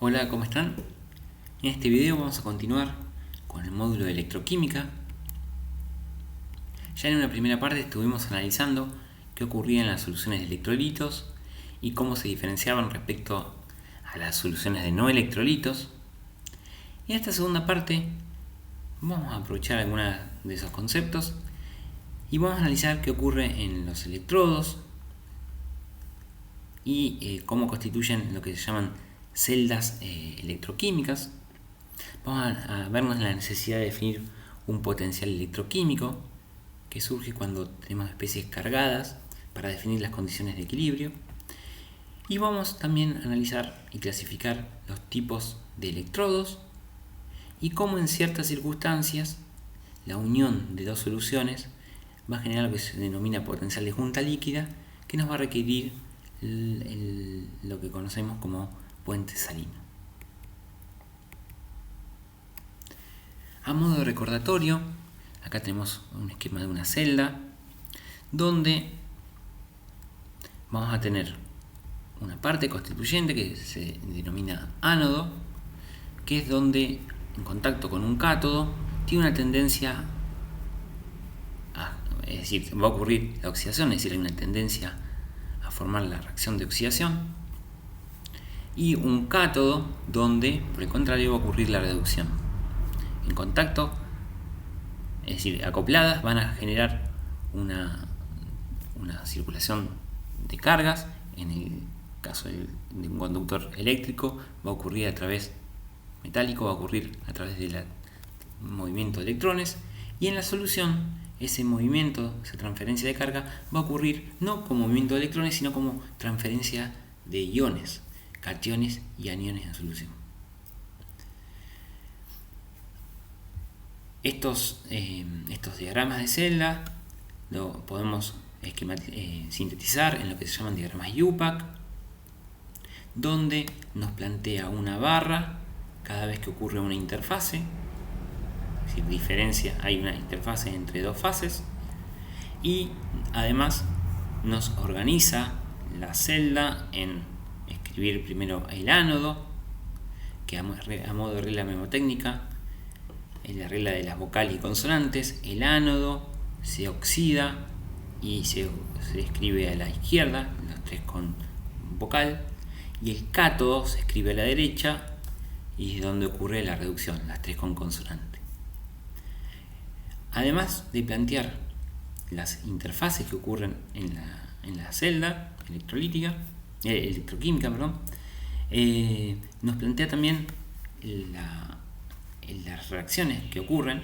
Hola, ¿cómo están? En este video vamos a continuar con el módulo de electroquímica. Ya en una primera parte estuvimos analizando qué ocurría en las soluciones de electrolitos y cómo se diferenciaban respecto a las soluciones de no electrolitos. Y en esta segunda parte vamos a aprovechar algunos de esos conceptos y vamos a analizar qué ocurre en los electrodos y cómo constituyen lo que se llaman celdas electroquímicas. Vamos a vernos la necesidad de definir un potencial electroquímico que surge cuando tenemos especies cargadas para definir las condiciones de equilibrio. Y vamos también a analizar y clasificar los tipos de electrodos y cómo en ciertas circunstancias la unión de dos soluciones va a generar lo que se denomina potencial de junta líquida, que nos va a requerir lo que conocemos como puente salino. A modo de recordatorio, acá tenemos un esquema de una celda donde vamos a tener una parte constituyente que se denomina ánodo, que es donde en contacto con un cátodo tiene una tendencia es decir, va a ocurrir la oxidación, es decir, hay una tendencia a formar la reacción de oxidación, y un cátodo donde por el contrario va a ocurrir la reducción. En contacto, es decir, acopladas, van a generar una circulación de cargas. En el caso de un conductor eléctrico va a ocurrir a través metálico, va a ocurrir a través del movimiento de electrones, y en la solución ese movimiento, esa transferencia de carga va a ocurrir no como movimiento de electrones, sino como transferencia de iones, cationes y aniones en solución. Estos diagramas de celda lo podemos sintetizar en lo que se llaman diagramas UPAC, donde nos plantea una barra cada vez que ocurre una interfase, es decir, hay una interfase entre dos fases, y además nos organiza la celda en escribir primero el ánodo, que a modo de regla mnemotécnica es la regla de las vocales y consonantes. El ánodo se oxida y se escribe a la izquierda, los tres con vocal, y el cátodo se escribe a la derecha y es donde ocurre la reducción, las tres con consonante. Además de plantear las interfaces que ocurren en la celda electroquímica, nos plantea también las reacciones que ocurren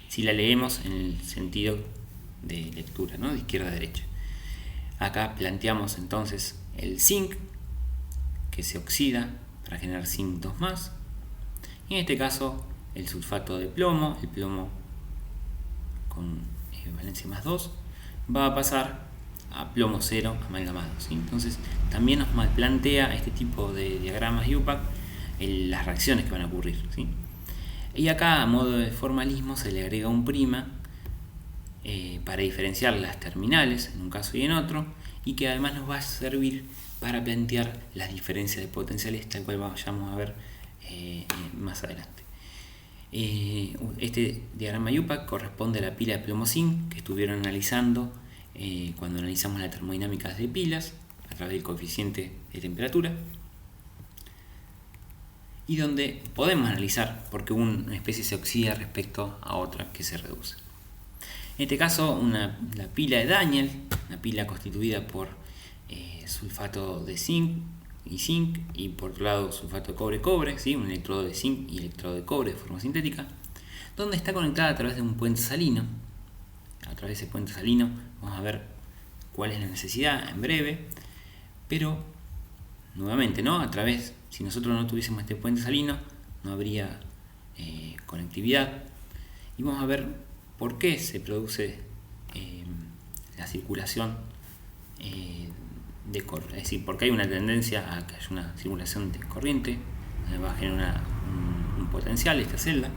si la leemos en el sentido de lectura, ¿no? De izquierda a derecha. Acá planteamos entonces el zinc, que se oxida para generar zinc 2+, y en este caso el sulfato de plomo, el plomo con valencia +2, va a pasar a plomo 0 amalgamado, ¿sí? Entonces también nos plantea este tipo de diagramas UPAC las reacciones que van a ocurrir, ¿sí? Y acá, a modo de formalismo, se le agrega un prima para diferenciar las terminales en un caso y en otro, y que además nos va a servir para plantear las diferencias de potenciales, tal cual vayamos a ver más adelante. Este diagrama UPAC corresponde a la pila de plomo-zinc que estuvieron analizando cuando analizamos la termodinámica de pilas a través del coeficiente de temperatura, y donde podemos analizar por qué una especie se oxida respecto a otra que se reduce. En este caso, la pila de Daniell, una pila constituida por sulfato de zinc y por otro lado sulfato de cobre-cobre, ¿sí? Un electrodo de zinc y electrodo de cobre de forma sintética, donde está conectada a través de un puente salino. A través de ese puente salino vamos a ver cuál es la necesidad en breve, pero nuevamente, ¿no? Si nosotros no tuviésemos este puente salino, no habría conectividad, y vamos a ver por qué se produce la circulación de corriente, es decir, porque hay una tendencia a que haya una circulación de corriente, va a generar un potencial esta celda,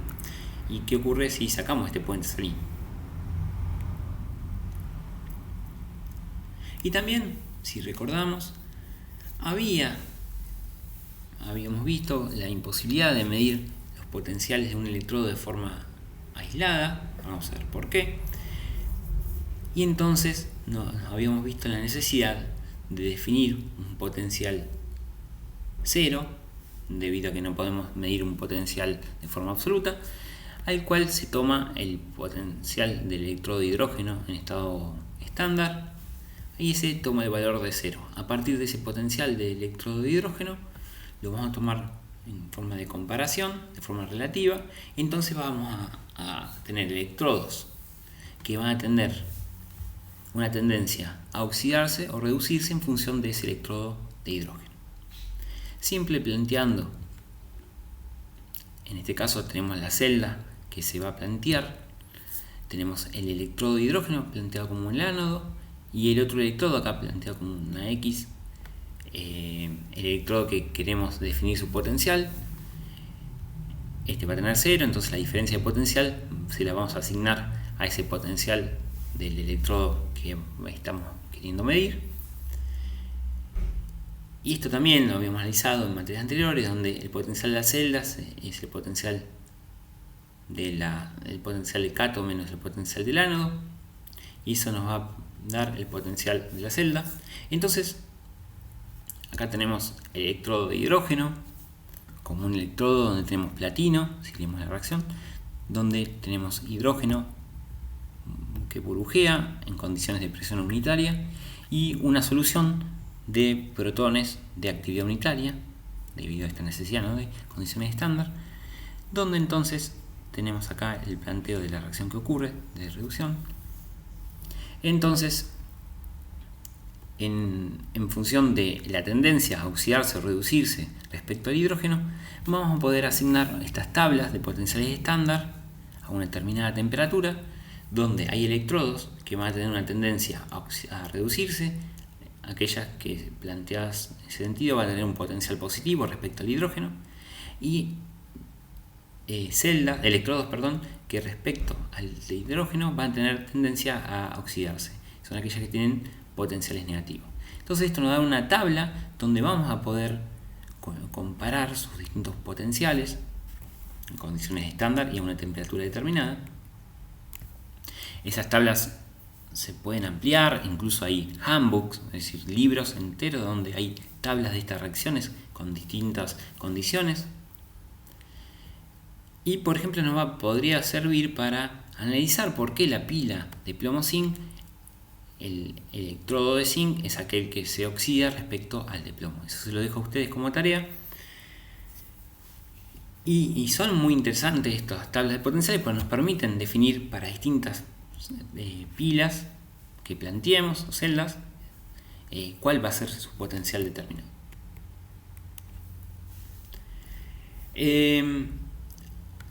y qué ocurre si sacamos este puente salino. Y también, si recordamos, había habíamos visto la imposibilidad de medir los potenciales de un electrodo de forma aislada. Vamos a ver por qué. Y entonces nos habíamos visto la necesidad de definir un potencial cero, debido a que no podemos medir un potencial de forma absoluta, al cual se toma el potencial del electrodo de hidrógeno en estado estándar y ese toma el valor de 0. A partir de ese potencial del electrodo de hidrógeno lo vamos a tomar en forma de comparación, de forma relativa. Entonces vamos a tener electrodos que van a tener una tendencia a oxidarse o reducirse en función de ese electrodo de hidrógeno. Siempre planteando, en este caso tenemos la celda que se va a plantear, tenemos el electrodo de hidrógeno planteado como el ánodo y el otro electrodo acá planteado como una X, el electrodo que queremos definir su potencial. Este va a tener 0, entonces la diferencia de potencial se la vamos a asignar a ese potencial del electrodo que estamos queriendo medir. Y esto también lo habíamos analizado en materias anteriores, donde el potencial de las celdas es el potencial del cátodo menos el potencial del ánodo, y eso nos va a dar el potencial de la celda. Entonces acá tenemos el electrodo de hidrógeno como un electrodo donde tenemos platino, si leemos la reacción, donde tenemos hidrógeno que burbujea en condiciones de presión unitaria y una solución de protones de actividad unitaria debido a esta necesidad, ¿no?, de condiciones estándar, donde entonces tenemos acá el planteo de la reacción que ocurre de reducción. Entonces en función de la tendencia a oxidarse o reducirse respecto al hidrógeno, vamos a poder asignar estas tablas de potenciales estándar a una determinada temperatura, donde hay electrodos que van a tener una tendencia a reducirse. Aquellas que planteadas en ese sentido van a tener un potencial positivo respecto al hidrógeno, y electrodos que respecto al de hidrógeno van a tener tendencia a oxidarse. Son aquellas que tienen potenciales negativos. Entonces esto nos da una tabla donde vamos a poder comparar sus distintos potenciales en condiciones estándar y a una temperatura determinada. Esas tablas se pueden ampliar, incluso hay handbooks, es decir, libros enteros donde hay tablas de estas reacciones con distintas condiciones. Y por ejemplo podría servir para analizar por qué la pila de plomo-zinc, el electrodo de zinc es aquel que se oxida respecto al de plomo. Eso se lo dejo a ustedes como tarea. Y son muy interesantes estas tablas de potenciales porque nos permiten definir para distintas pilas que planteemos o celdas cuál va a ser su potencial determinado.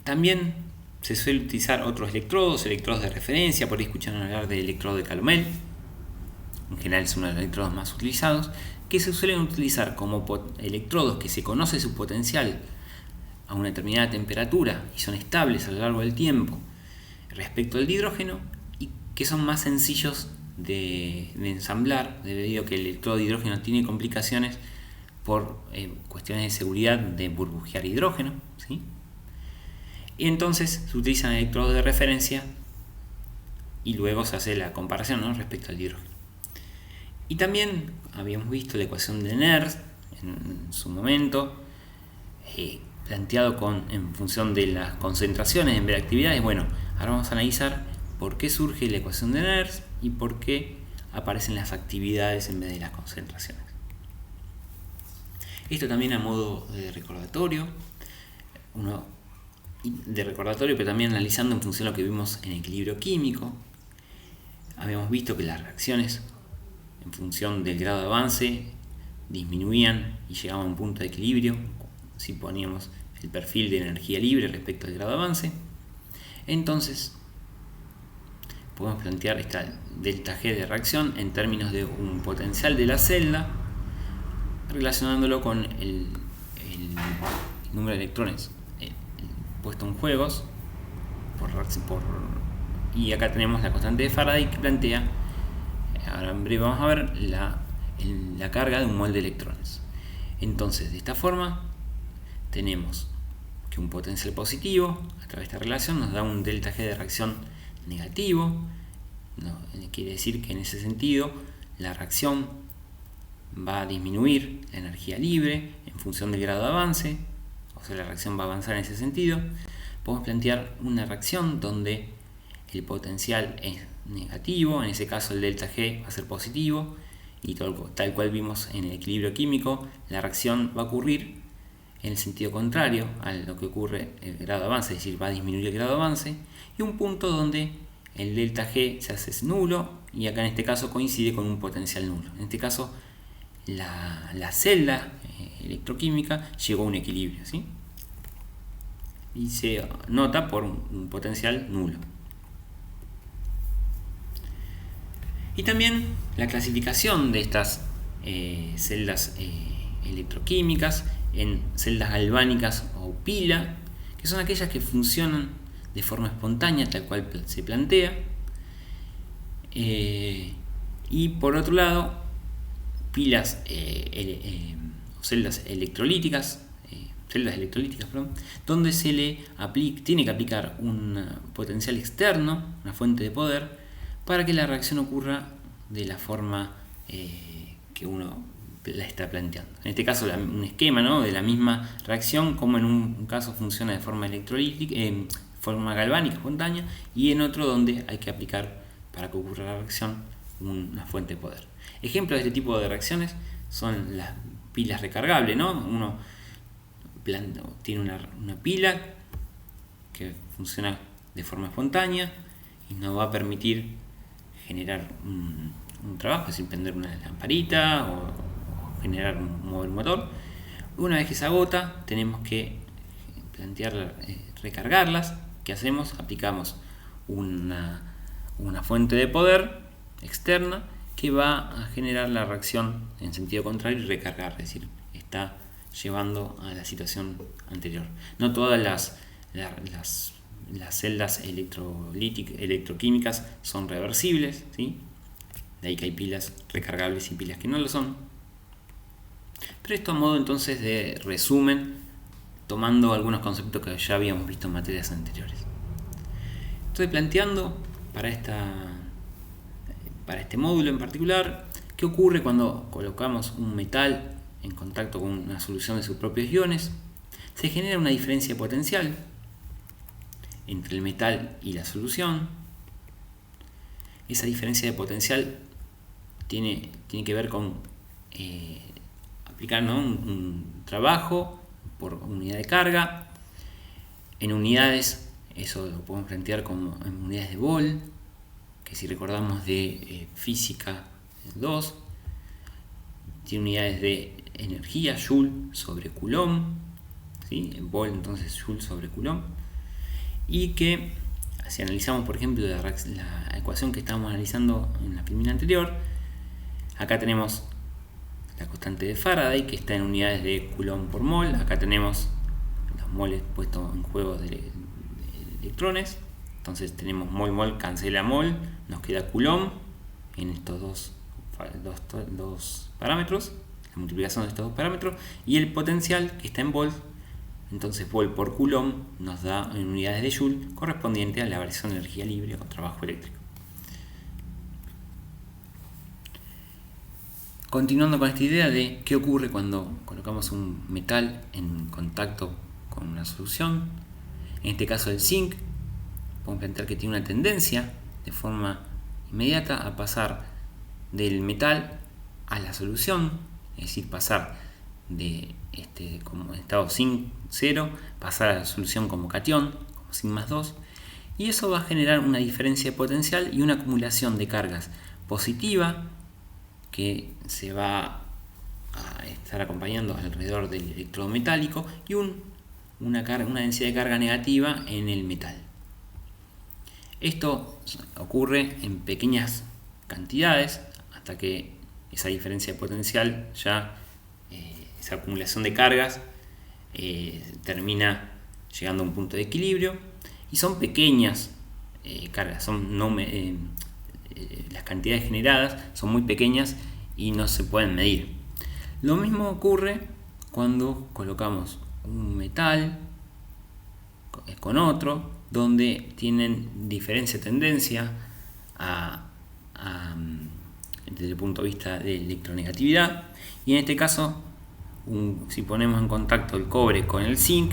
También se suele utilizar otros electrodos de referencia. Por ahí escucharon hablar del electrodo de Calomel. En general es uno de los electrodos más utilizados, que se suelen utilizar como electrodos que se conoce su potencial a una determinada temperatura y son estables a lo largo del tiempo respecto al hidrógeno, y que son más sencillos de ensamblar, debido a que el electrodo de hidrógeno tiene complicaciones por cuestiones de seguridad de burbujear hidrógeno, ¿sí? Y entonces se utilizan electrodos de referencia y luego se hace la comparación, ¿no?, respecto al hidrógeno. Y también habíamos visto la ecuación de Nernst en su momento, planteado en función de las concentraciones en vez de actividades. Bueno, ahora vamos a analizar por qué surge la ecuación de Nernst y por qué aparecen las actividades en vez de las concentraciones. Esto también a modo de recordatorio, pero también analizando en función de lo que vimos en equilibrio químico. Habíamos visto que las reacciones en función del grado de avance disminuían y llegaban a un punto de equilibrio si poníamos el perfil de energía libre respecto al grado de avance. Entonces podemos plantear esta delta G de reacción en términos de un potencial de la celda, relacionándolo con el número de electrones puesto en juegos y acá tenemos la constante de Faraday que plantea, ahora en breve vamos a ver la carga de un mol de electrones. Entonces de esta forma tenemos que un potencial positivo a través de esta relación nos da un delta G de reacción negativo. Quiere decir que en ese sentido la reacción va a disminuir la energía libre en función del grado de avance, o sea, la reacción va a avanzar en ese sentido. Podemos plantear una reacción donde el potencial es negativo, en ese caso el delta G va a ser positivo, y tal cual vimos en el equilibrio químico, la reacción va a ocurrir en el sentido contrario a lo que ocurre el grado de avance, es decir, va a disminuir el grado de avance, y un punto donde el delta G se hace nulo, y acá en este caso coincide con un potencial nulo. En este caso la celda electroquímica llegó a un equilibrio, ¿sí? Y se nota por un potencial nulo. Y también la clasificación de estas celdas electroquímicas en celdas galvánicas o pila, que son aquellas que funcionan de forma espontánea, tal cual se plantea. Y por otro lado, pilas o celdas electrolíticas, donde se le tiene que aplicar un potencial externo, una fuente de poder, para que la reacción ocurra de la forma que uno la está planteando. En este caso, un esquema, ¿no?, de la misma reacción, como en un caso funciona de forma electrolítica, forma galvánica espontánea, y en otro donde hay que aplicar, para que ocurra la reacción, una fuente de poder. Ejemplos de este tipo de reacciones son las pilas recargables, ¿no? Uno tiene una pila que funciona de forma espontánea y nos va a permitir generar un trabajo, es decir, prender una lamparita o mover un motor. Una vez que se agota, tenemos que recargarlas. ¿Qué hacemos? Aplicamos una fuente de poder externa que va a generar la reacción en sentido contrario y recargar, es decir, está llevando a la situación anterior. No todas las celdas electroquímicas son reversibles, ¿sí? De ahí que hay pilas recargables y pilas que no lo son. Pero esto a modo entonces de resumen, tomando algunos conceptos que ya habíamos visto en materias anteriores. Estoy planteando para este módulo en particular qué ocurre cuando colocamos un metal en contacto con una solución de sus propios iones. Se genera una diferencia potencial entre el metal y la solución. Esa diferencia de potencial tiene que ver con aplicar, ¿no?, un trabajo por unidad de carga. En unidades, eso lo podemos plantear como en unidades de Volt, que si recordamos de física 2, tiene unidades de energía, Joule sobre Coulomb, ¿sí? En Volt entonces Joule sobre Coulomb. Y que si analizamos, por ejemplo, la ecuación que estábamos analizando en la primera anterior, acá tenemos la constante de Faraday, que está en unidades de Coulomb por mol. Acá tenemos los moles puestos en juego de electrones. Entonces tenemos mol, cancela mol, nos queda Coulomb en estos dos parámetros, la multiplicación de estos dos parámetros, y el potencial que está en volt. Entonces Volt por Coulomb nos da en unidades de Joule, correspondiente a la variación de energía libre o trabajo eléctrico. Continuando con esta idea de qué ocurre cuando colocamos un metal en contacto con una solución, en este caso el zinc, podemos plantear que tiene una tendencia de forma inmediata a pasar del metal a la solución, es decir, pasar de como estado zinc 0, pasar a la solución como catión, como zinc más 2, y eso va a generar una diferencia de potencial y una acumulación de cargas positiva que se va a estar acompañando alrededor del electrodo metálico y una densidad de carga negativa en el metal. Esto ocurre en pequeñas cantidades hasta que esa diferencia de potencial, esa acumulación de cargas, termina llegando a un punto de equilibrio, y son pequeñas cargas, las cantidades generadas son muy pequeñas y no se pueden medir. Lo mismo ocurre cuando colocamos un metal con otro, donde tienen diferencia de tendencia desde el punto de vista de electronegatividad, y en este caso si ponemos en contacto el cobre con el zinc,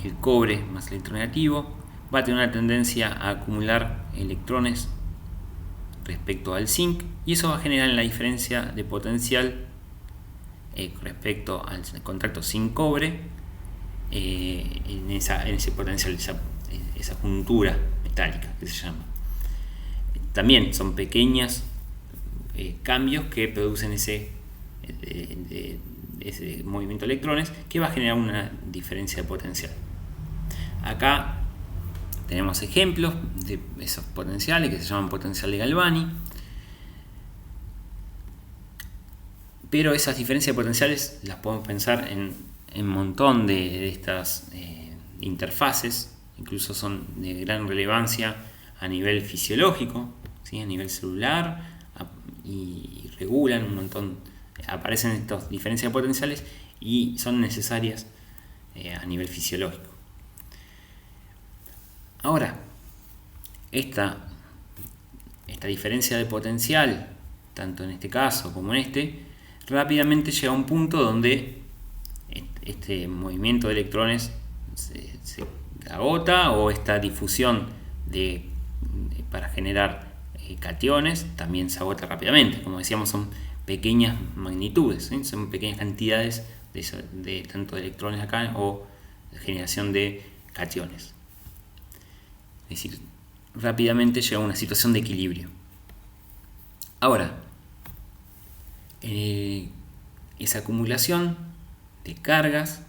el cobre más electronegativo va a tener una tendencia a acumular electrones respecto al zinc, y eso va a generar la diferencia de potencial respecto al contacto zinc-cobre, en ese potencial, esa juntura metálica que se llama. También son pequeños cambios que producen ese movimiento de electrones que va a generar una diferencia de potencial. Acá tenemos ejemplos de esos potenciales que se llaman potencial de Galvani, pero esas diferencias de potenciales las podemos pensar en un montón de estas interfaces, incluso son de gran relevancia a nivel fisiológico, ¿sí? A nivel celular, y regulan un montón, aparecen estas diferencias potenciales y son necesarias a nivel fisiológico. Ahora, esta diferencia de potencial, tanto en este caso como en este, rápidamente llega a un punto donde este movimiento de electrones se agota, o esta difusión para generar cationes también se agota rápidamente. Como decíamos, son pequeñas magnitudes, ¿sí? Son pequeñas cantidades de tanto de electrones acá, o generación de cationes. Es decir, rápidamente llega a una situación de equilibrio. Ahora, esa acumulación de cargas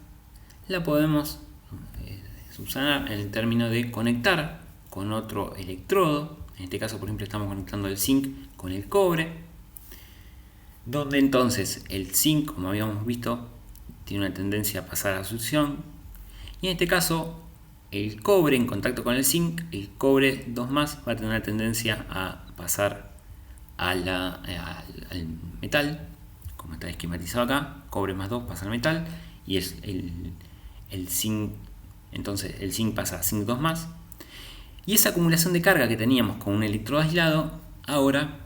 la podemos subsanar en el término de conectar con otro electrodo. En este caso, por ejemplo, estamos conectando el zinc con el cobre, donde entonces el zinc, como habíamos visto, tiene una tendencia a pasar a la succión, y en este caso el cobre en contacto con el zinc, el cobre 2+, va a tener una tendencia a pasar al metal, como está esquematizado acá. Cobre más 2 pasa al metal, y es el zinc, entonces el zinc pasa a zinc 2+, y esa acumulación de carga que teníamos con un electrodo aislado ahora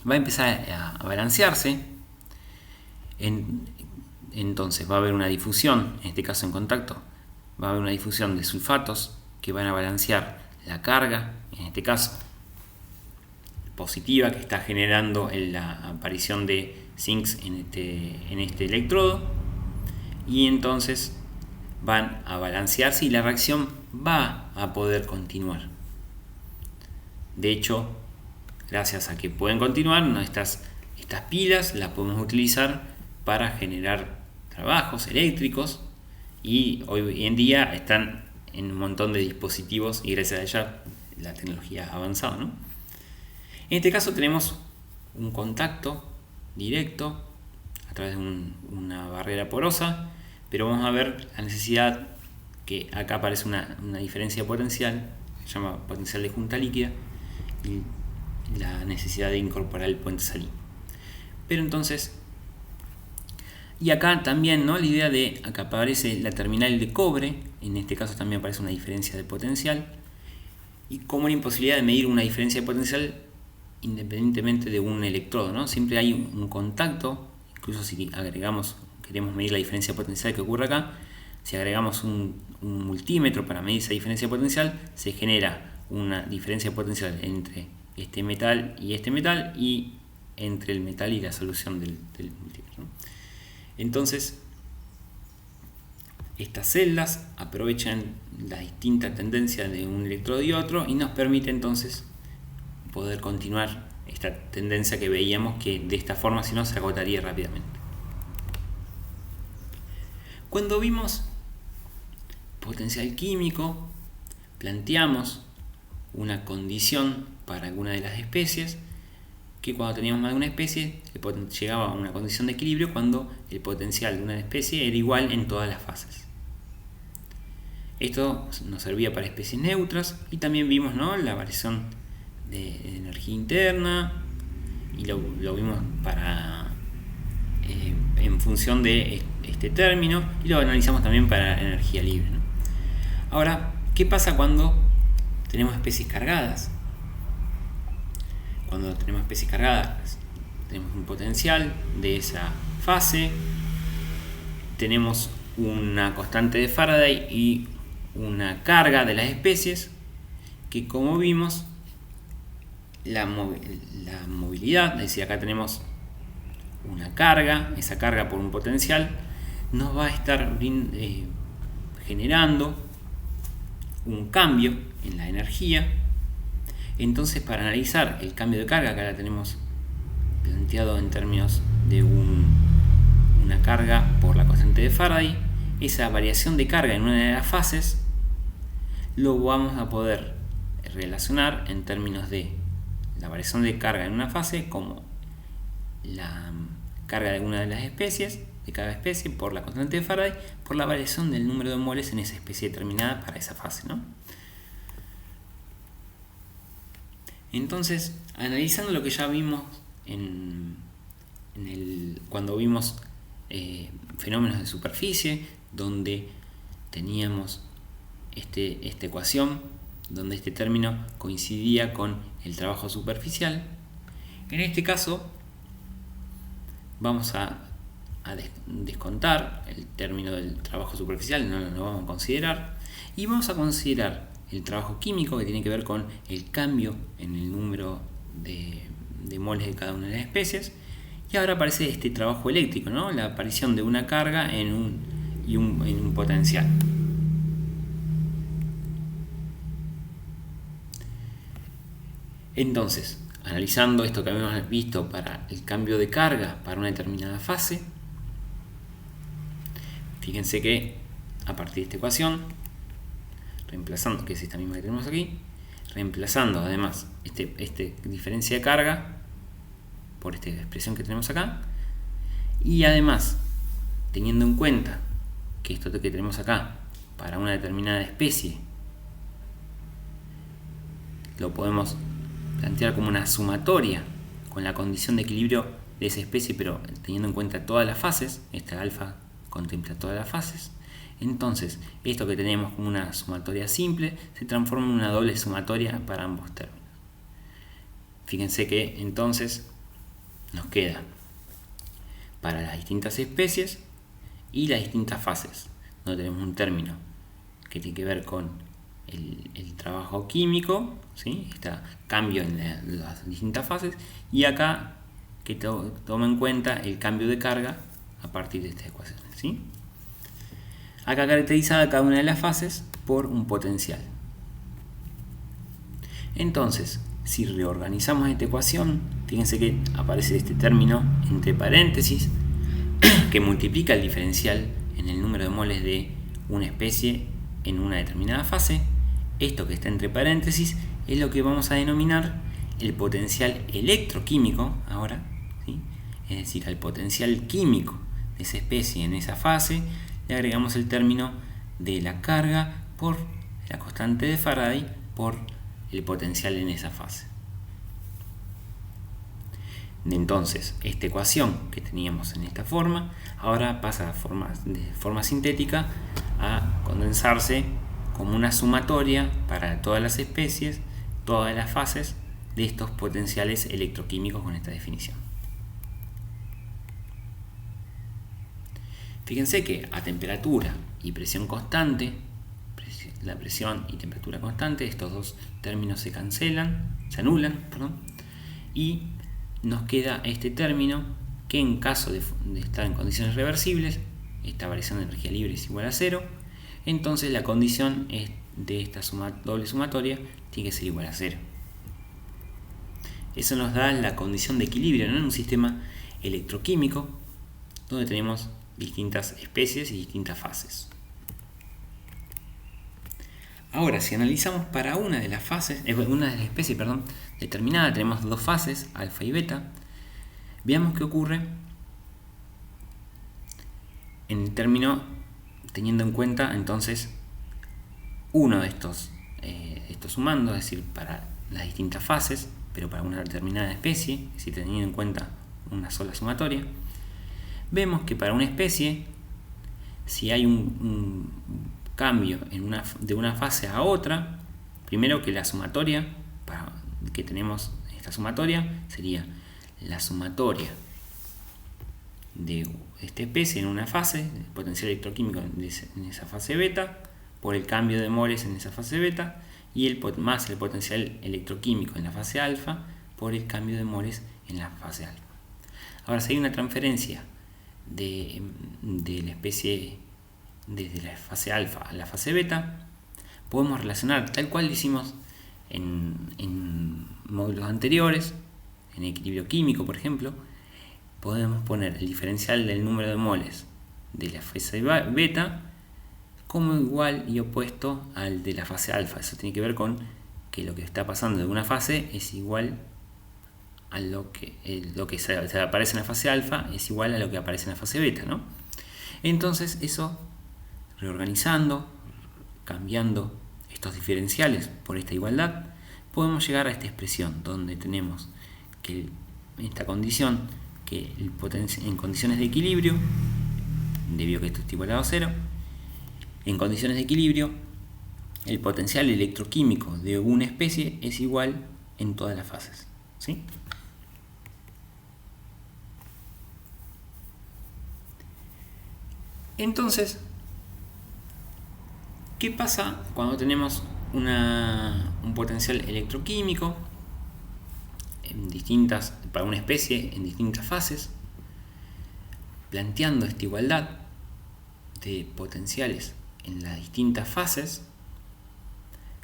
va a empezar a balancearse. Entonces va a haber una difusión, en este caso en contacto, va a haber una difusión de sulfatos que van a balancear la carga, en este caso positiva, que está generando la aparición de zincs en este electrodo, y entonces van a balancearse y la reacción va a poder continuar. De hecho, gracias a que pueden continuar, ¿no? Estas pilas las podemos utilizar para generar trabajos eléctricos, y hoy en día están en un montón de dispositivos, y gracias a ella la tecnología ha avanzado, ¿no? En este caso tenemos un contacto directo a través de una barrera porosa, pero vamos a ver la necesidad, que acá aparece una diferencia potencial, se llama potencial de junta líquida, y la necesidad de incorporar el puente salino. Pero entonces, y acá también, ¿no? La idea de, acá aparece la terminal de cobre, en este caso también aparece una diferencia de potencial, y como una imposibilidad de medir una diferencia de potencial independientemente de un electrodo, ¿no? Siempre hay un contacto, incluso si queremos medir la diferencia potencial que ocurre acá, si agregamos un multímetro para medir esa diferencia potencial, se genera una diferencia potencial entre este metal y entre el metal y la solución del multímetro, ¿no? Entonces, estas celdas aprovechan la distinta tendencia de un electrodo y otro, y nos permite entonces poder continuar esta tendencia que veíamos, que de esta forma si no se agotaría rápidamente. Cuando vimos potencial químico, planteamos una condición para alguna de las especies, que cuando teníamos más de una especie llegaba a una condición de equilibrio cuando el potencial de una especie era igual en todas las fases. Esto nos servía para especies neutras, y también vimos, ¿no?, la variación de energía interna, y lo vimos en función de este término y lo analizamos también para energía libre, ¿no? Ahora, ¿qué pasa cuando tenemos especies cargadas? Cuando tenemos especies cargadas, tenemos un potencial de esa fase, tenemos una constante de Faraday y una carga de las especies que, como vimos, la movilidad, es decir, acá tenemos una carga, esa carga por un potencial nos va a estar generando un cambio en la energía. Entonces, para analizar el cambio de carga, acá la tenemos planteado en términos de una carga por la constante de Faraday, esa variación de carga en una de las fases lo vamos a poder relacionar en términos de la variación de carga en una fase como la carga de una de las especies, de cada especie, por la constante de Faraday, por la variación del número de moles en esa especie determinada para esa fase, ¿no? Entonces, analizando lo que ya vimos cuando vimos fenómenos de superficie, donde teníamos esta ecuación, donde este término coincidía con el trabajo superficial, en este caso vamos a descontar el término del trabajo superficial, no lo vamos a considerar, y vamos a considerar el trabajo químico, que tiene que ver con el cambio en el número de moles de cada una de las especies. Y ahora aparece este trabajo eléctrico, ¿no? La aparición de una carga en un potencial. Entonces, analizando esto que habíamos visto para el cambio de carga para una determinada fase, fíjense que a partir de esta ecuación, reemplazando, que es esta misma que tenemos aquí, reemplazando además este diferencia de carga por esta expresión que tenemos acá, y además teniendo en cuenta que esto que tenemos acá para una determinada especie lo podemos plantear como una sumatoria con la condición de equilibrio de esa especie, pero teniendo en cuenta todas las fases, esta alfa contempla todas las fases. Entonces, esto que tenemos como una sumatoria simple se transforma en una doble sumatoria para ambos términos. Fíjense que entonces nos queda para las distintas especies y las distintas fases, donde tenemos un término que tiene que ver con el trabajo químico, ¿sí? Este cambio en las distintas fases, y acá que toma en cuenta el cambio de carga a partir de estas ecuaciones, ¿sí? Acá caracterizada cada una de las fases por un potencial. Entonces, si reorganizamos esta ecuación, fíjense que aparece este término entre paréntesis que multiplica el diferencial en el número de moles de una especie en una determinada fase. Esto que está entre paréntesis es lo que vamos a denominar el potencial electroquímico ahora, ¿sí? Es decir, al potencial químico de esa especie en esa fase le agregamos el término de la carga por la constante de Faraday por el potencial en esa fase. Entonces, esta ecuación que teníamos en esta forma ahora pasa de forma sintética a condensarse como una sumatoria para todas las especies, todas las fases de estos potenciales electroquímicos con esta definición. Fíjense que a temperatura y presión constante, la presión y temperatura constante, estos dos términos se anulan, y nos queda este término que en caso de estar en condiciones reversibles, esta variación de energía libre es igual a 0, entonces la condición de esta doble sumatoria tiene que ser igual a 0. Eso nos da la condición de equilibrio, ¿no? En un sistema electroquímico donde tenemos distintas especies y distintas fases. Ahora, si analizamos para una de las especies determinada, tenemos dos fases, alfa y beta, veamos qué ocurre en el término teniendo en cuenta entonces uno de estos sumandos, es decir, para las distintas fases, pero para una determinada especie, es decir, teniendo en cuenta una sola sumatoria. Vemos que para una especie si hay un cambio de una fase a otra, primero que la sumatoria que tenemos, esta sumatoria sería la sumatoria de esta especie en una fase, el potencial electroquímico en esa fase beta, por el cambio de moles en esa fase beta, y más el potencial electroquímico en la fase alfa por el cambio de moles en la fase alfa. Ahora, si hay una transferencia de la especie desde la fase alfa a la fase beta, podemos relacionar tal cual lo hicimos en módulos anteriores, en equilibrio químico, por ejemplo. Podemos poner el diferencial del número de moles de la fase beta como igual y opuesto al de la fase alfa. Eso tiene que ver con que lo que está pasando de una fase es igual a lo que se aparece en la fase alfa es igual a lo que aparece en la fase beta, ¿no? Entonces eso, reorganizando, cambiando estos diferenciales por esta igualdad, podemos llegar a esta expresión donde tenemos que esta condición, que en condiciones de equilibrio, debido a que esto es igual a 0, en condiciones de equilibrio el potencial electroquímico de una especie es igual en todas las fases, ¿sí? Entonces, ¿qué pasa cuando tenemos un potencial electroquímico para una especie en distintas fases, planteando esta igualdad de potenciales en las distintas fases,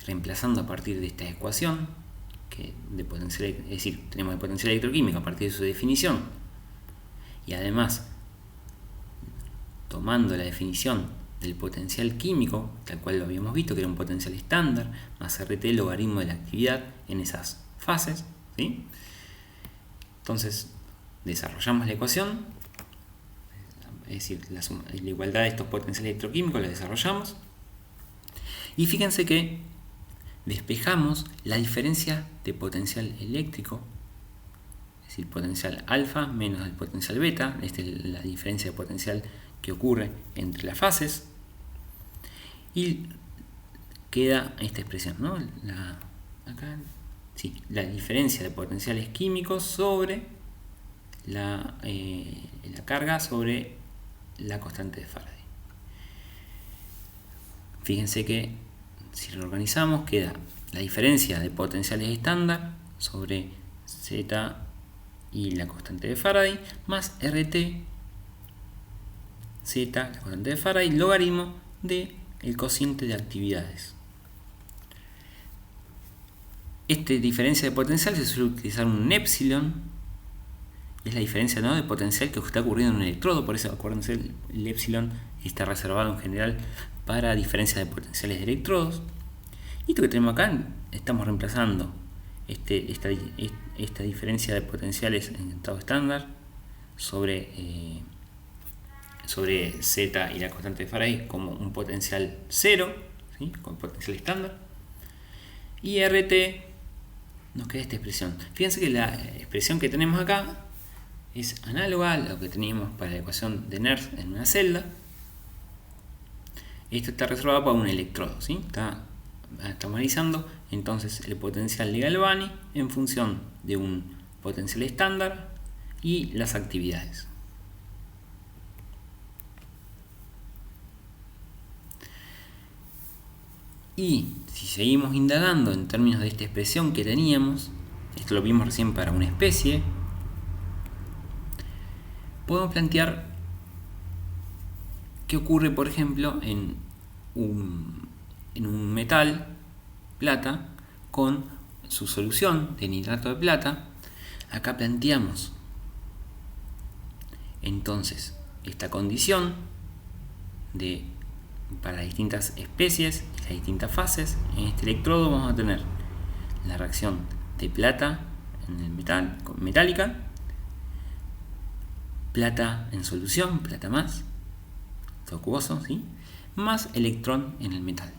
reemplazando a partir de esta ecuación de potencial, es decir, tenemos el potencial electroquímico a partir de su definición, y además tomando la definición del potencial químico, tal cual lo habíamos visto, que era un potencial estándar, más RT logaritmo de la actividad en esas fases, ¿sí? Entonces desarrollamos la ecuación, es decir, la igualdad de estos potenciales electroquímicos la desarrollamos, y fíjense que despejamos la diferencia de potencial eléctrico, es decir, potencial alfa menos el potencial beta. Esta es la diferencia de potencial que ocurre entre las fases, y queda esta expresión, ¿no? La diferencia de potenciales químicos sobre la carga sobre la constante de Faraday. Fíjense que si lo organizamos queda la diferencia de potenciales estándar sobre Z y la constante de Faraday más RT Z, la constante de Faraday, logaritmo del cociente de actividades. Esta diferencia de potencial se suele utilizar un epsilon, es la diferencia, ¿no?, de potencial que está ocurriendo en un electrodo. Por eso, acuérdense, el epsilon está reservado en general para diferencia de potenciales de electrodos. Y esto que tenemos acá, estamos reemplazando esta diferencia de potenciales en estado estándar sobre Z y la constante de Faraday como un potencial 0, ¿sí?, con potencial estándar, y RT nos queda esta expresión. Fíjense que la expresión que tenemos acá es análoga a lo que teníamos para la ecuación de Nernst en una celda. Esto está reservado para un electrodo, ¿sí? Estamos analizando entonces el potencial de Galvani en función de un potencial estándar y las actividades. Y si seguimos indagando en términos de esta expresión que teníamos, esto lo vimos recién para una especie, podemos plantear qué ocurre, por ejemplo, en un metal, plata, con su solución de nitrato de plata. Acá planteamos entonces esta condición para las distintas especies y las distintas fases. En este electrodo vamos a tener la reacción de plata en el metal con metálica, plata en solución, plata más, todo acuoso, ¿sí?, más electrón en el metal.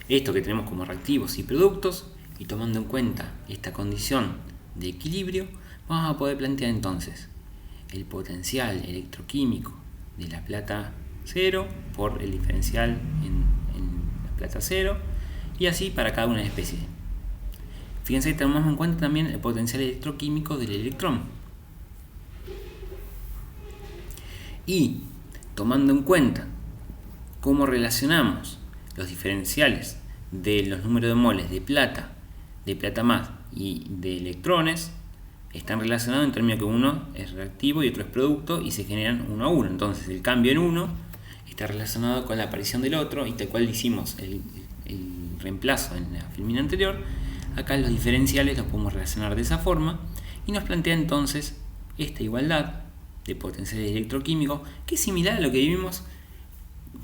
Esto que tenemos como reactivos y productos, y tomando en cuenta esta condición de equilibrio, vamos a poder plantear entonces el potencial electroquímico de la plata 0 por el diferencial en la plata 0, y así para cada una de las especies. Fíjense que tenemos en cuenta también el potencial electroquímico del electrón. Y tomando en cuenta cómo relacionamos los diferenciales de los números de moles de plata más y de electrones, están relacionados en términos que uno es reactivo y otro es producto, y se generan uno a uno. Entonces el cambio en uno está relacionado con la aparición del otro, y tal cual hicimos el reemplazo en la filmina anterior, acá los diferenciales los podemos relacionar de esa forma, y nos plantea entonces esta igualdad de potenciales electroquímicos, que es similar a lo que vimos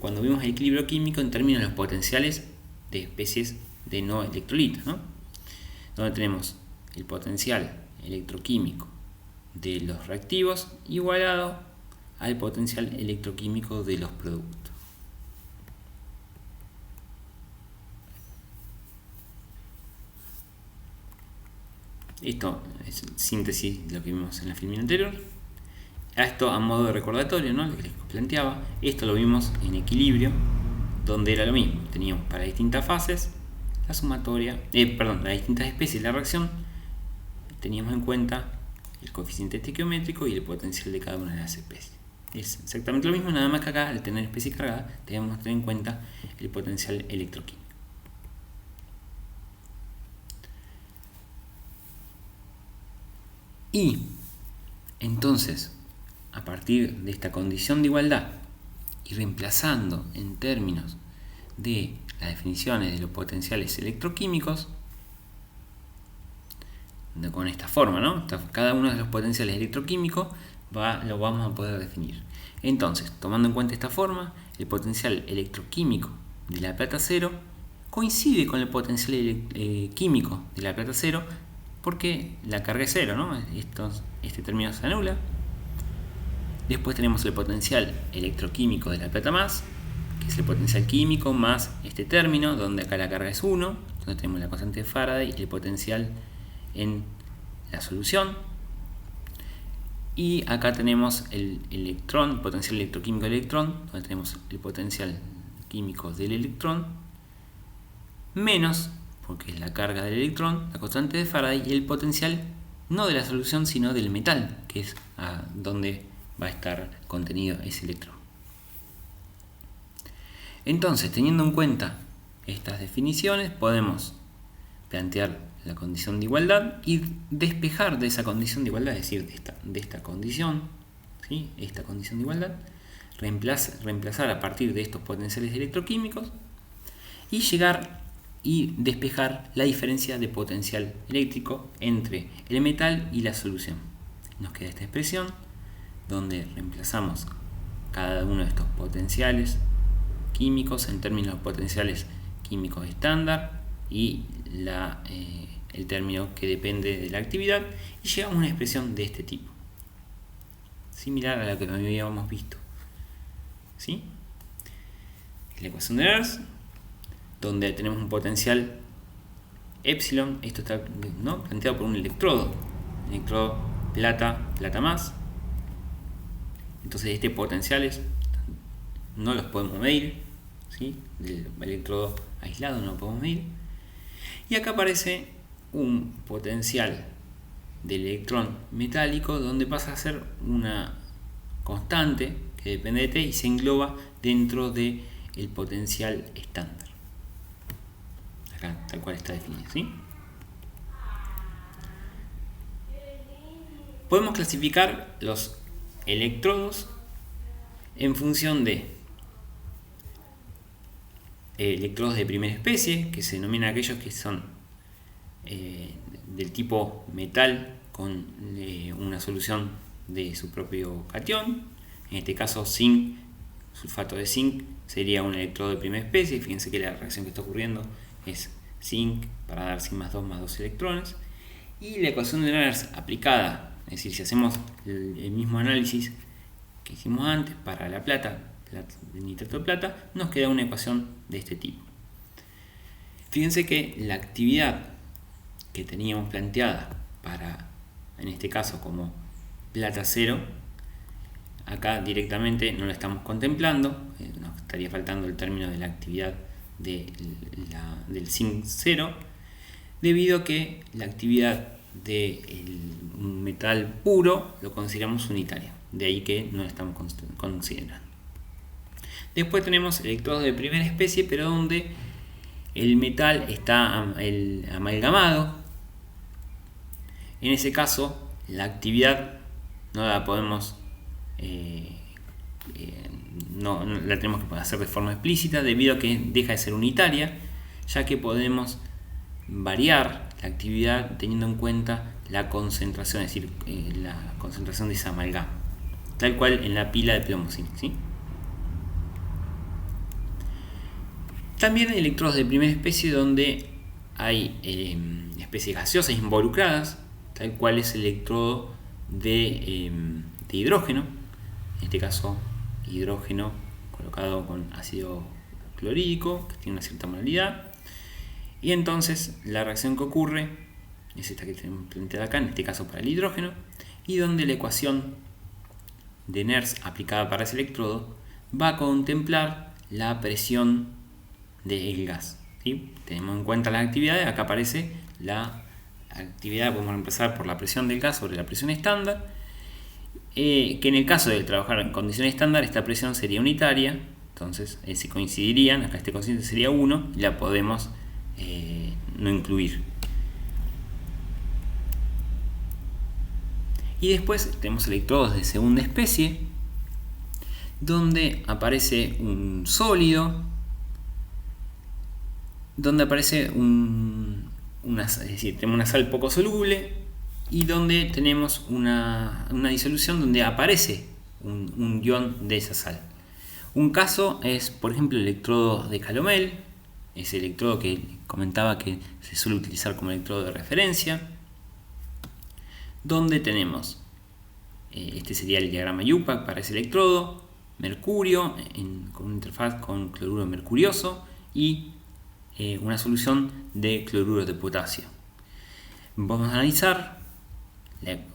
cuando vimos el equilibrio químico en términos de los potenciales de especies de no electrolitos, ¿no? Donde tenemos el potencial electroquímico de los reactivos igualado al potencial electroquímico de los productos. Esto es síntesis de lo que vimos en la filmina anterior. Esto a modo de recordatorio, ¿no? Lo que les planteaba, esto lo vimos en equilibrio, donde era lo mismo. Teníamos para distintas fases la sumatoria, las distintas especies de la reacción, teníamos en cuenta el coeficiente estequiométrico y el potencial de cada una de las especies. Es exactamente lo mismo, nada más que acá, al tener especie cargada, debemos tener en cuenta el potencial electroquímico. Y entonces, a partir de esta condición de igualdad y reemplazando en términos de las definiciones de los potenciales electroquímicos, con esta forma, ¿no? Cada uno de los potenciales electroquímicos lo vamos a poder definir. Entonces, tomando en cuenta esta forma, el potencial electroquímico de la plata 0 coincide con el potencial químico de la plata 0, porque la carga es 0, ¿no? Este término se anula. Después tenemos el potencial electroquímico de la plata más, que es el potencial químico más este término, donde acá la carga es 1, donde tenemos la constante de Faraday y el potencial en la solución. Y acá tenemos el electrón, potencial electroquímico del electrón, donde tenemos el potencial químico del electrón, menos, porque es la carga del electrón, la constante de Faraday, y el potencial no de la solución, sino del metal, que es donde va a estar contenido ese electrón. Entonces, teniendo en cuenta estas definiciones, podemos plantear la condición de igualdad y despejar de esa condición de igualdad, es decir, de esta condición, ¿sí? Esta condición de igualdad, reemplazar a partir de estos potenciales electroquímicos y llegar y despejar la diferencia de potencial eléctrico entre el metal y la solución. Nos queda esta expresión donde reemplazamos cada uno de estos potenciales químicos en términos de potenciales químicos estándar y el término que depende de la actividad, y llegamos a una expresión de este tipo, similar a la que habíamos visto, ¿sí? La ecuación de Nernst, donde tenemos un potencial epsilon. Esto está, ¿no?, planteado por un electrodo plata más. Entonces este potenciales no los podemos medir, ¿sí? El electrodo aislado no lo podemos medir. Y acá aparece un potencial del electrón metálico, donde pasa a ser una constante que depende de T y se engloba dentro del potencial estándar. Acá tal cual está definido, ¿sí? Podemos clasificar los electrodos en función de electrodos de primera especie, que se denominan aquellos que son del tipo metal con una solución de su propio cation. En este caso, zinc, sulfato de zinc, sería un electrodo de primera especie. Fíjense que la reacción que está ocurriendo es zinc para dar zinc más 2 electrones. Y la ecuación de Nernst aplicada, es decir, si hacemos el mismo análisis que hicimos antes para la el nitrato de plata, nos queda una ecuación de este tipo. Fíjense que la actividad que teníamos planteada para, en este caso como plata 0, acá directamente no lo estamos contemplando, nos estaría faltando el término de la actividad del zinc 0, debido a que la actividad del metal puro lo consideramos unitario, de ahí que no lo estamos considerando. Después tenemos electrodos de primera especie, pero donde el metal está amalgamado. En ese caso, la actividad no la podemos no la tenemos que hacer de forma explícita, debido a que deja de ser unitaria, ya que podemos variar la actividad teniendo en cuenta la concentración, es decir, la concentración de esa amalgama, tal cual en la pila de plomo zinc, ¿sí? También hay electrodos de primera especie donde hay especies gaseosas involucradas, tal cual es el electrodo de hidrógeno, en este caso hidrógeno colocado con ácido clorhídrico, que tiene una cierta molalidad, y entonces la reacción que ocurre es esta que tenemos planteada acá, en este caso para el hidrógeno, y donde la ecuación de Nernst aplicada para ese electrodo va a contemplar la presión del gas, ¿sí? Tenemos en cuenta las actividades, acá aparece la actividad, podemos empezar por la presión del gas sobre la presión estándar, que en el caso de trabajar en condiciones estándar esta presión sería unitaria, entonces si coincidirían, acá este cociente sería 1, y la podemos no incluir. Y después tenemos electrodos de segunda especie, donde aparece un sólido, donde aparece es decir, tenemos una sal poco soluble, y donde tenemos una disolución donde aparece un ion de esa sal. Un caso es, por ejemplo, el electrodo de Calomel, ese electrodo que comentaba que se suele utilizar como electrodo de referencia, donde tenemos, este sería el diagrama IUPAC para ese electrodo, mercurio con una interfaz con cloruro mercurioso y una solución de cloruro de potasio. Vamos a analizar,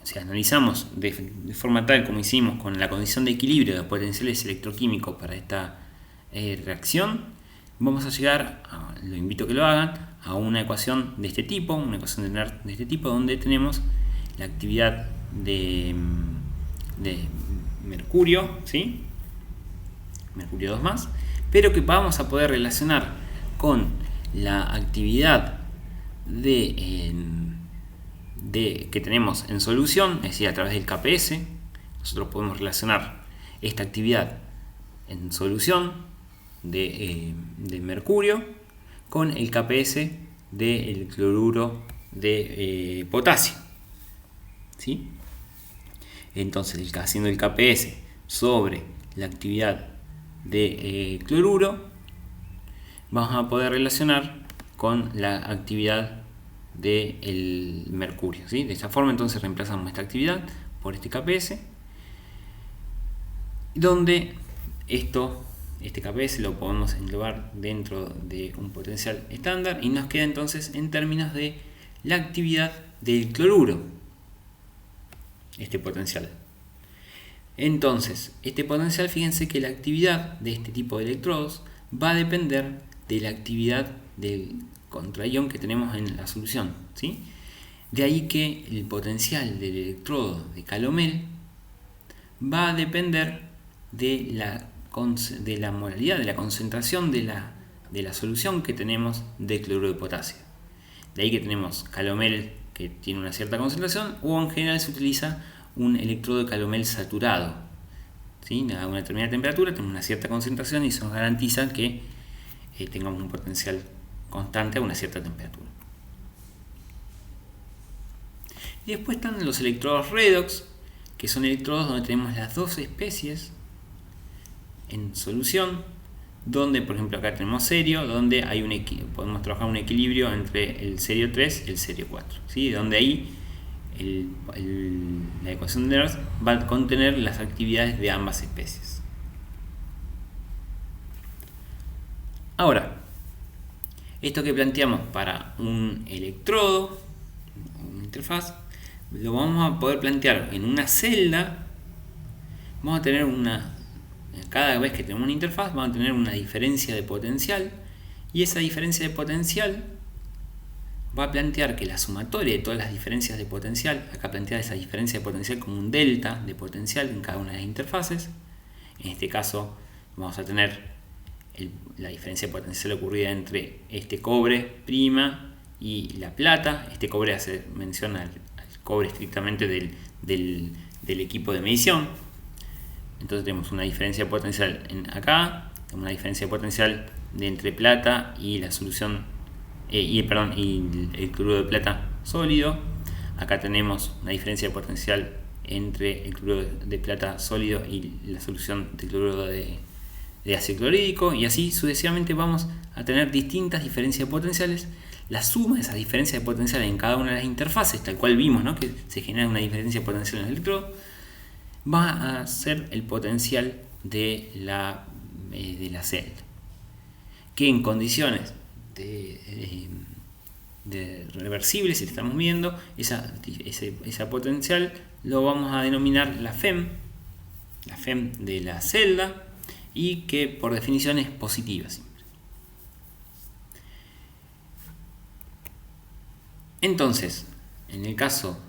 si analizamos de forma tal como hicimos con la condición de equilibrio de los potenciales electroquímicos para esta reacción, vamos a llegar, lo invito a que lo hagan, a una ecuación de este tipo, una ecuación de Nernst de este tipo, donde tenemos la actividad de mercurio, ¿sí? Mercurio 2+, pero que vamos a poder relacionar con la actividad que tenemos en solución, es decir, a través del KPS. Nosotros podemos relacionar esta actividad en solución de mercurio con el KPS del cloruro de potasio, ¿sí? Entonces, haciendo el KPS sobre la actividad de cloruro, vamos a poder relacionar con la actividad del mercurio, ¿sí? De esta forma, entonces reemplazamos esta actividad por este KPS, donde este KPS lo podemos englobar dentro de un potencial estándar, y nos queda entonces en términos de la actividad del cloruro, este potencial. Entonces, este potencial, fíjense que la actividad de este tipo de electrodos va a depender de la actividad del contraión que tenemos en la solución, ¿sí? De ahí que el potencial del electrodo de Calomel va a depender de la molalidad, de la concentración de la solución que tenemos de cloruro de potasio. De ahí que tenemos Calomel que tiene una cierta concentración, o en general se utiliza un electrodo de Calomel saturado, ¿sí? A una determinada temperatura tenemos una cierta concentración y eso nos garantiza que tengamos un potencial constante a una cierta temperatura. Y después están los electrodos redox, que son electrodos donde tenemos las dos especies en solución, donde por ejemplo acá tenemos cerio, donde hay podemos trabajar un equilibrio entre el cerio 3 y el cerio 4, ¿sí? Donde ahí la ecuación de Nernst va a contener las actividades de ambas especies. Ahora, esto que planteamos para un electrodo, una interfaz, lo vamos a poder plantear en una celda vamos a tener cada vez que tenemos una interfaz, vamos a tener una diferencia de potencial, y esa diferencia de potencial va a plantear que la sumatoria de todas las diferencias de potencial, acá plantea esa diferencia de potencial como un delta de potencial en cada una de las interfaces. En este caso vamos a tener la diferencia de potencial ocurrida entre este cobre prima y la plata. Este cobre hace mención al cobre estrictamente del equipo de medición. Entonces tenemos una diferencia de potencial acá, una diferencia de potencial de entre plata y la solución y el cloruro de plata sólido. Acá tenemos una diferencia de potencial entre el cloruro de plata sólido y la solución de cloruro de ácido clorhídrico, y así sucesivamente vamos a tener distintas diferencias potenciales. La suma de esas diferencias de potencial en cada una de las interfaces, tal cual vimos, ¿no?, que se genera una diferencia de potencial en el electrodo, va a ser el potencial de la celda, que en condiciones de reversible, si estamos viendo esa potencial, lo vamos a denominar la FEM de la celda, y que por definición es positiva siempre. Entonces, en el caso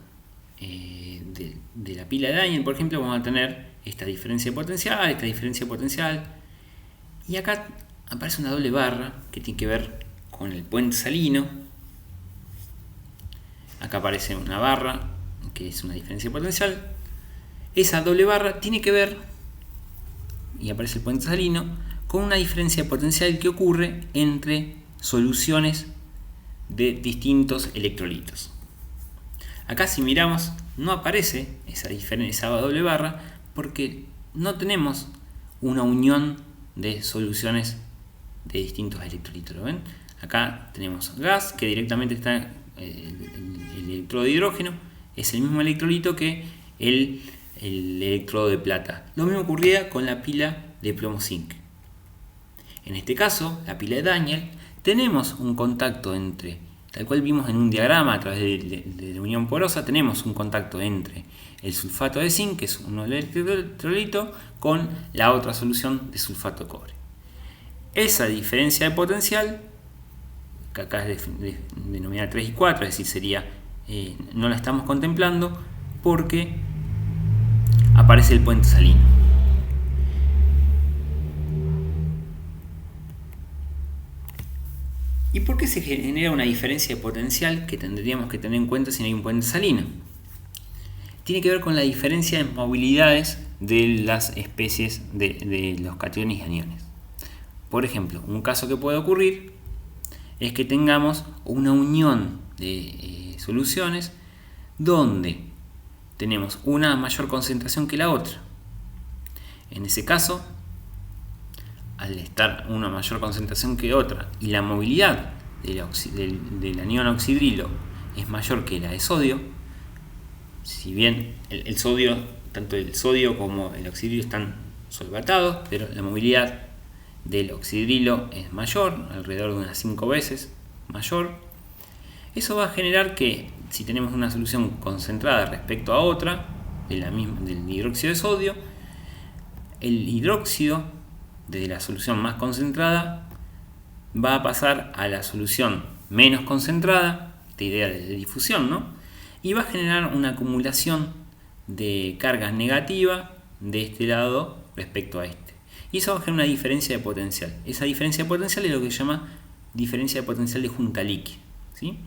de la pila de Daniell, por ejemplo, vamos a tener esta diferencia de potencial, y acá aparece una doble barra que tiene que ver con el puente salino. Acá aparece una barra que es una diferencia de potencial. Esa doble barra tiene que ver, y aparece el puente salino, con una diferencia de potencial que ocurre entre soluciones de distintos electrolitos. Acá, si miramos, no aparece esa doble barra porque no tenemos una unión de soluciones de distintos electrolitos. ¿Lo ven? Acá tenemos gas, que directamente está el electrodo de hidrógeno, es el mismo electrolito que el electrodo de plata. Lo mismo ocurría con la pila de plomo-zinc. En este caso, la pila de Daniell, tenemos un contacto entre, tal cual vimos en un diagrama a través de la unión porosa, tenemos un contacto entre el sulfato de zinc, que es un electrolito, con la otra solución de sulfato de cobre. Esa diferencia de potencial, que acá es denominada 3 y 4, es decir, no la estamos contemplando porque aparece el puente salino. ¿Y por qué se genera una diferencia de potencial que tendríamos que tener en cuenta si no hay un puente salino? Tiene que ver con la diferencia de movilidades de las especies de los cationes y aniones. Por ejemplo, un caso que puede ocurrir es que tengamos una unión de soluciones donde tenemos una mayor concentración que la otra. En ese caso, al estar una mayor concentración que otra y la movilidad del anión oxidrilo es mayor que la de sodio, si bien el sodio, tanto el sodio como el oxidrilo están solvatados, pero la movilidad del oxidrilo es mayor, alrededor de unas 5 veces mayor. Eso va a generar que si tenemos una solución concentrada respecto a otra del hidróxido de sodio, el hidróxido de la solución más concentrada va a pasar a la solución menos concentrada, esta idea de difusión, ¿no? Y va a generar una acumulación de carga negativa de este lado respecto a este. Y eso va a generar una diferencia de potencial. Esa diferencia de potencial es lo que se llama diferencia de potencial de junta líquida, ¿sí?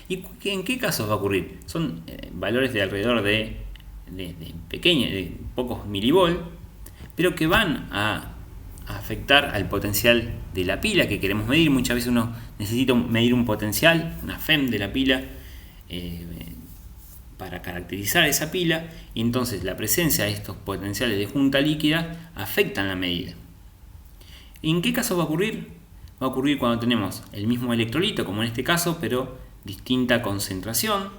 ¿Y en qué casos va a ocurrir? Son valores de alrededor de pocos milivolt, pero que van a afectar al potencial de la pila que queremos medir. Muchas veces uno necesita medir un potencial, una FEM de la pila, para caracterizar esa pila, y entonces la presencia de estos potenciales de junta líquida afectan la medida. ¿En qué caso va a ocurrir? Va a ocurrir cuando tenemos el mismo electrolito, como en este caso, pero distinta concentración.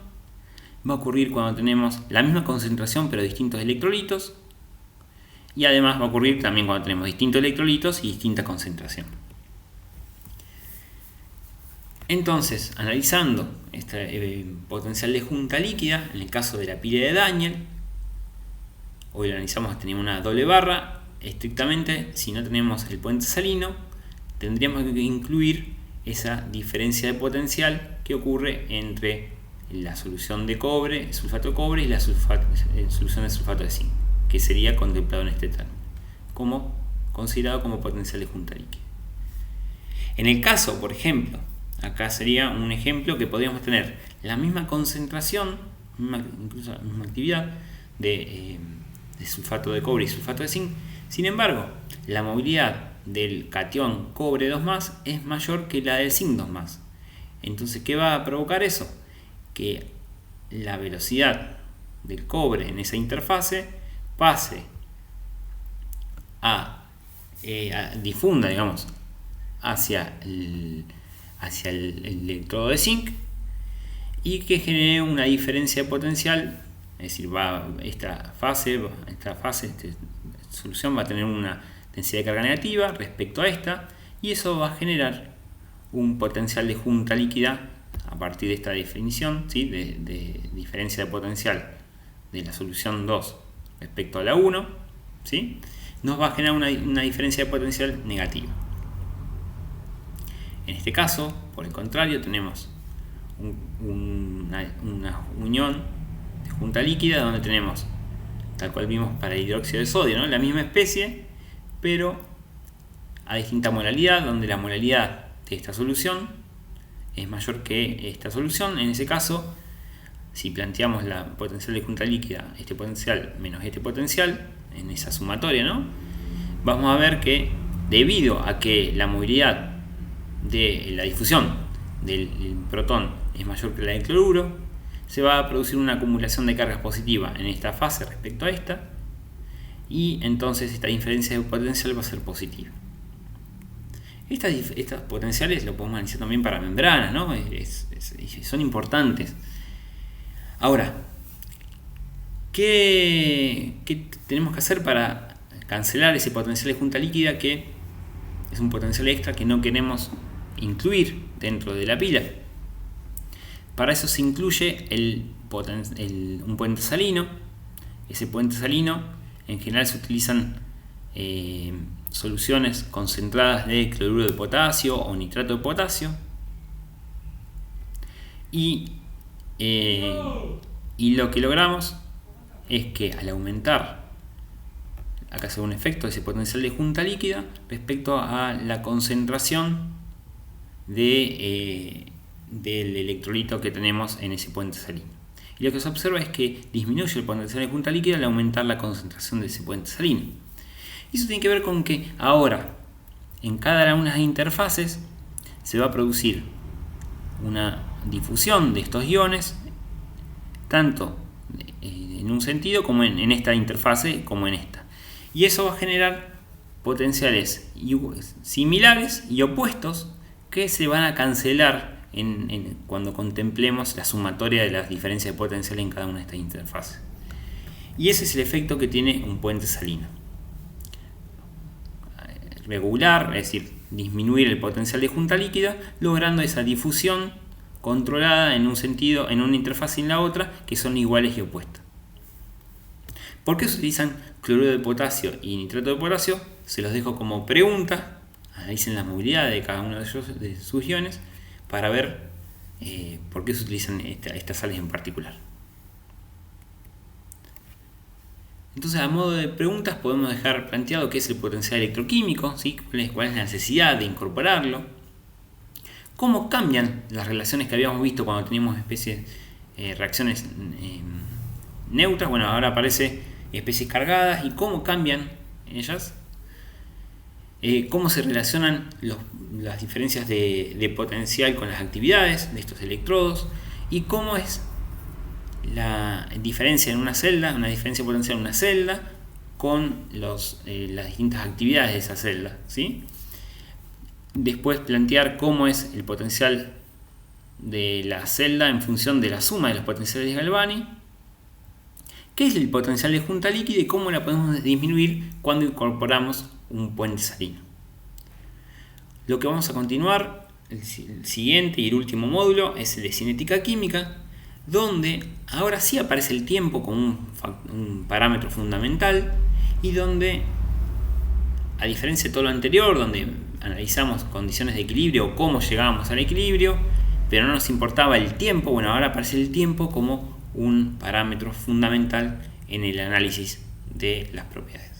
Va a ocurrir cuando tenemos la misma concentración pero distintos electrolitos. Y además va a ocurrir también cuando tenemos distintos electrolitos y distinta concentración. Entonces, analizando este potencial de junta líquida, en el caso de la pila de Daniell, Hoy lo analizamos, tenemos una doble barra. Estrictamente, si no tenemos el puente salino, tendríamos que incluir esa diferencia de potencial que ocurre entre la solución de cobre, el sulfato de cobre, y la solución de sulfato de zinc, que sería contemplado en este término, como considerado como potencial de junta líquida. En el caso, por ejemplo, acá sería un ejemplo que podríamos tener la misma concentración, incluso la misma actividad de sulfato de cobre y sulfato de zinc. Sin embargo, la movilidad del catión cobre 2+ es mayor que la del zinc 2+. Entonces, ¿qué va a provocar eso? Que la velocidad del cobre en esa interfase pase difunda, digamos, hacia el electrodo de zinc, y que genere una diferencia de potencial. Es decir, esta solución va a tener una densidad de carga negativa respecto a esta, y eso va a generar un potencial de junta líquida a partir de esta definición, ¿sí? de diferencia de potencial de la solución 2 respecto a la 1, ¿sí? Nos va a generar una diferencia de potencial negativa. En este caso, por el contrario, tenemos una unión de junta líquida donde tenemos, tal cual vimos para el hidróxido de sodio, ¿no? La misma especie, pero a distinta molaridad, donde la molaridad de esta solución es mayor que esta solución. En ese caso, si planteamos la potencial de junta líquida, este potencial menos este potencial, en esa sumatoria, ¿no? Vamos a ver que debido a que la movilidad de la difusión del protón es mayor que la del cloruro, se va a producir una acumulación de cargas positiva en esta fase respecto a esta, y entonces esta diferencia de potencial va a ser positiva. Estas potenciales lo podemos analizar también para membranas, ¿no? Son importantes. Ahora, ¿qué tenemos que hacer para cancelar ese potencial de junta líquida, que es un potencial extra que no queremos incluir dentro de la pila? Para eso se incluye un puente salino. Ese puente salino, en general, se utilizan soluciones concentradas de cloruro de potasio o nitrato de potasio, y lo que logramos es que al aumentar, acá se ve un efecto de ese potencial de junta líquida respecto a la concentración del electrolito que tenemos en ese puente salino. Y lo que se observa es que disminuye el potencial de junta líquida al aumentar la concentración de ese puente salino. Y eso tiene que ver con que ahora, en cada una de las interfaces, se va a producir una difusión de estos iones, tanto en un sentido como en esta interfase como en esta. Y eso va a generar potenciales similares y opuestos que se van a cancelar cuando contemplemos la sumatoria de las diferencias de potencial en cada una de estas interfaces. Y ese es el efecto que tiene un puente salino. Regular, es decir, disminuir el potencial de junta líquida, logrando esa difusión controlada en un sentido, en una interfaz y en la otra, que son iguales y opuestas. ¿Por qué se utilizan cloruro de potasio y nitrato de potasio? Se los dejo como pregunta. Analicen la movilidad de cada uno de sus iones para ver por qué se utilizan estas sales en particular. Entonces, a modo de preguntas, podemos dejar planteado qué es el potencial electroquímico, ¿sí? cuál es la necesidad de incorporarlo, cómo cambian las relaciones que habíamos visto cuando teníamos reacciones neutras. Bueno, ahora aparece especies cargadas, y cómo cambian ellas, cómo se relacionan las diferencias de potencial con las actividades de estos electrodos, y cómo es la diferencia en una celda, una diferencia potencial en una celda con las distintas actividades de esa celda, ¿sí? Después plantear cómo es el potencial de la celda en función de la suma de los potenciales de Galvani, qué es el potencial de junta líquida y cómo la podemos disminuir cuando incorporamos un puente salino. Lo que vamos a continuar, el siguiente y el último módulo, es el de cinética química, donde ahora sí aparece el tiempo como un parámetro fundamental y donde, a diferencia de todo lo anterior, donde analizamos condiciones de equilibrio o cómo llegábamos al equilibrio, pero no nos importaba el tiempo, bueno, ahora aparece el tiempo como un parámetro fundamental en el análisis de las propiedades.